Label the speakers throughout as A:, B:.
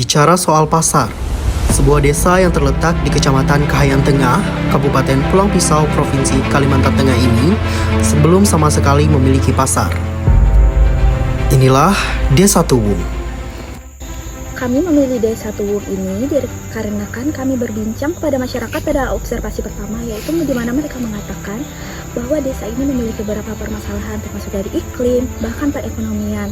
A: Bicara soal pasar, sebuah desa yang terletak di Kecamatan Kahayan Tengah, Kabupaten Pulang Pisau, Provinsi Kalimantan Tengah ini sebelum sama sekali memiliki pasar. Inilah Desa Tuwung.
B: Kami memilih Desa Tuwung ini dikarenakan kami berbincang kepada masyarakat pada observasi pertama, yaitu di mana mereka mengatakan bahwa desa ini memiliki beberapa permasalahan termasuk dari iklim, bahkan perekonomian.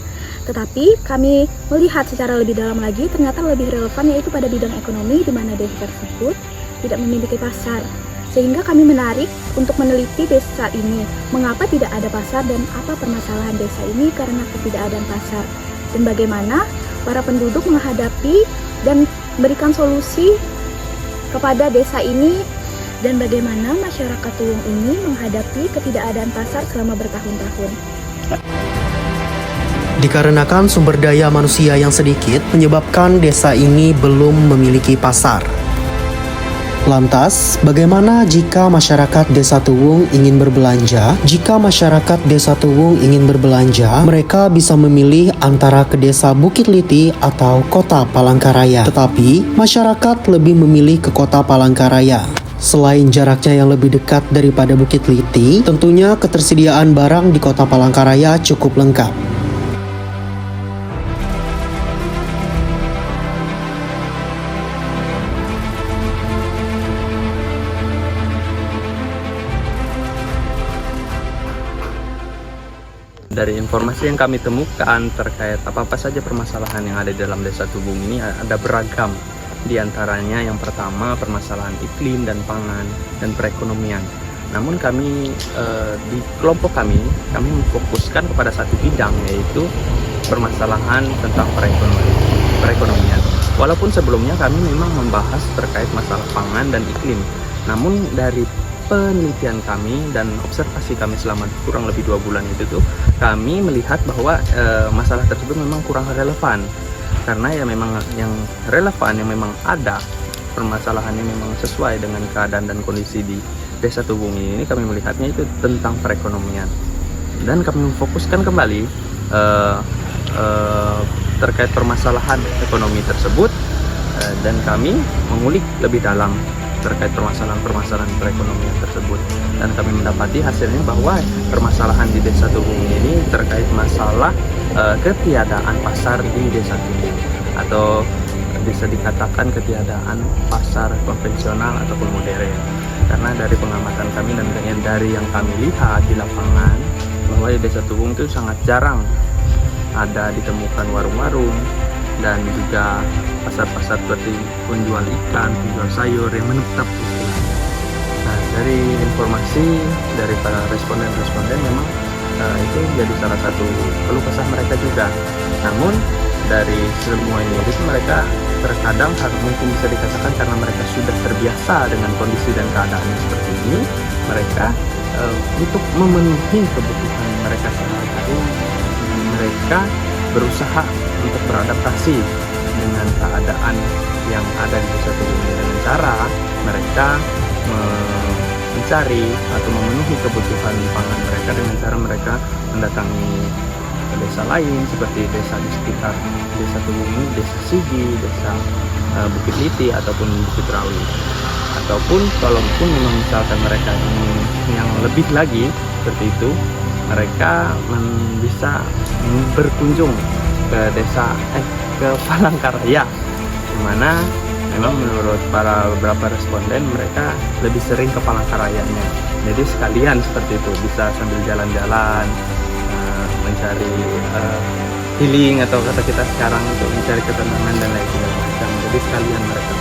B: Tetapi kami melihat secara lebih dalam lagi, ternyata lebih relevan yaitu pada bidang ekonomi, di mana desa tersebut tidak memiliki pasar. Sehingga kami menarik untuk meneliti desa ini, mengapa tidak ada pasar dan apa permasalahan desa ini karena ketidakadaan pasar. Dan bagaimana para penduduk menghadapi dan memberikan solusi kepada desa ini, dan bagaimana masyarakat Tuwung ini menghadapi ketidakadaan pasar selama bertahun-tahun.
A: Dikarenakan sumber daya manusia yang sedikit menyebabkan desa ini belum memiliki pasar. Lantas, bagaimana jika masyarakat Desa Tuwung ingin berbelanja? Jika masyarakat Desa Tuwung ingin berbelanja, mereka bisa memilih antara ke Desa Bukit Liti atau Kota Palangkaraya. Tetapi, masyarakat lebih memilih ke Kota Palangkaraya. Selain jaraknya yang lebih dekat daripada Bukit Liti, tentunya ketersediaan barang di Kota Palangkaraya cukup lengkap.
C: Dari informasi yang kami temukan terkait apa-apa saja permasalahan yang ada di dalam Desa Tuwung ini ada beragam. Di antaranya yang pertama permasalahan iklim dan pangan dan perekonomian. Namun kami di kelompok kami memfokuskan kepada satu bidang, yaitu permasalahan tentang perekonomian. Walaupun sebelumnya kami memang membahas terkait masalah pangan dan iklim. Namun dari penelitian kami dan observasi kami selama kurang lebih 2 bulan itu kami melihat bahwa masalah tersebut memang kurang relevan, karena ya memang yang relevan, yang memang ada permasalahannya memang sesuai dengan keadaan dan kondisi di Desa Tuwung ini kami melihatnya itu tentang perekonomian, dan kami memfokuskan kembali terkait permasalahan ekonomi tersebut, dan kami mengulik lebih dalam terkait permasalahan perekonomian tersebut, dan kami mendapati hasilnya bahwa permasalahan di Desa Tuwung ini terkait masalah ketiadaan pasar di Desa Tuwung, atau bisa dikatakan ketiadaan pasar konvensional ataupun modern. Karena dari pengamatan kami dan dari yang kami lihat di lapangan, bahwa di Desa Tuwung itu sangat jarang ada ditemukan warung-warung dan juga pasar-pasar seperti penjual ikan, penjual sayur yang menetap istilahnya. Nah, dari informasi dari para responden memang itu jadi salah satu keluh kesah mereka juga. Namun dari semua ini itu mereka terkadang mungkin bisa dikatakan karena mereka sudah terbiasa dengan kondisi dan keadaan seperti ini, mereka untuk memenuhi kebutuhan mereka sehari-hari, mereka berusaha untuk beradaptasi dengan keadaan yang ada di Desa Tuwung dengan cara mereka mencari atau memenuhi kebutuhan pangan mereka dengan cara mereka mendatangi desa lain seperti desa di sekitar Desa Tuwung ini, Desa Sigi, Desa Bukit Liti ataupun Bukit Rawi. Ataupun kalaupun memang misalkan mereka ingin yang lebih lagi seperti itu, mereka bisa berkunjung ke ke Palangkaraya, di mana memang menurut para beberapa responden mereka lebih sering ke Palangkarayanya. Jadi sekalian seperti itu, bisa sambil jalan-jalan mencari healing, atau kata kita sekarang untuk mencari ketenangan dan lain sebagainya. Jadi sekalian mereka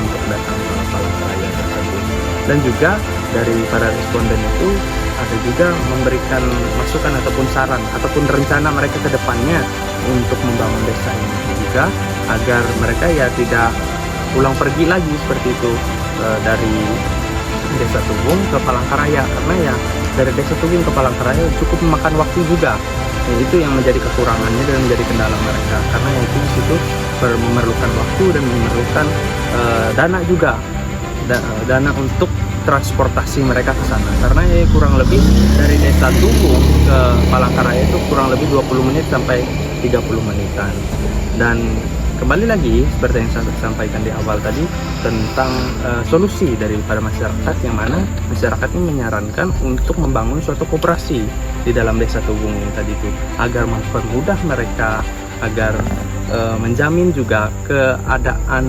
C: untuk datang ke Palangkaraya tersebut. Dan juga dari para responden itu ada juga memberikan masukan ataupun saran ataupun rencana mereka ke depannya untuk membangun desa ini juga, agar mereka ya tidak pulang pergi lagi seperti itu dari Desa Tuwung ke Palangkaraya, karena ya dari Desa Tuwung ke Palangkaraya cukup memakan waktu juga. Itu yang menjadi kekurangannya dan menjadi kendala mereka, karena itu di situ memerlukan waktu dan memerlukan dana juga, dana untuk transportasi mereka ke sana, karena ya kurang lebih dari Desa Tuwung ke Palangkaraya itu kurang lebih 20 menit sampai 30 menitan. Dan kembali lagi seperti yang saya sampaikan di awal tadi tentang solusi daripada masyarakat, yang mana masyarakat ini menyarankan untuk membangun suatu koperasi di dalam desa Tuwung ini tadi itu, agar mempermudah mereka, agar menjamin juga keadaan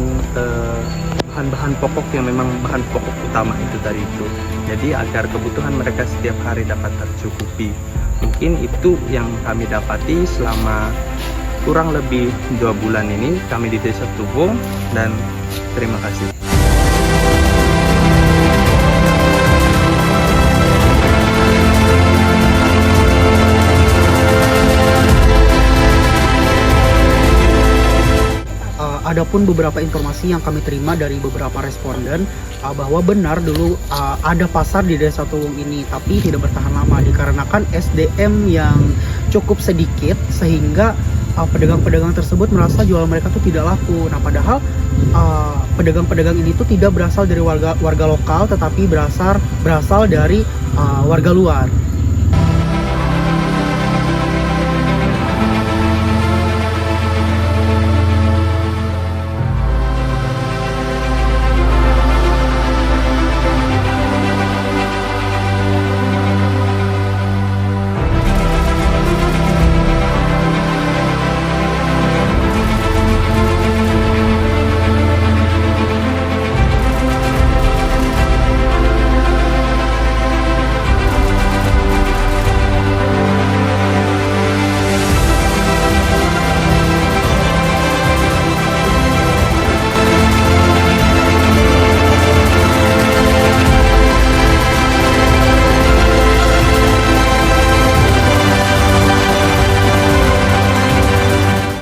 C: bahan-bahan pokok yang memang bahan pokok utama itu tadi itu. Jadi agar kebutuhan mereka setiap hari dapat tercukupi. Mungkin itu yang kami dapati selama kurang lebih 2 bulan ini kami di Desa Tuwung, dan terima kasih.
A: Adapun beberapa informasi yang kami terima dari beberapa responden bahwa benar dulu ada pasar di Desa Tuwung ini, tapi tidak bertahan lama dikarenakan SDM yang cukup sedikit, sehingga pedagang-pedagang tersebut merasa jualan mereka tuh tidak laku. Nah, padahal pedagang-pedagang ini tuh tidak berasal dari warga lokal, tetapi berasal dari warga luar.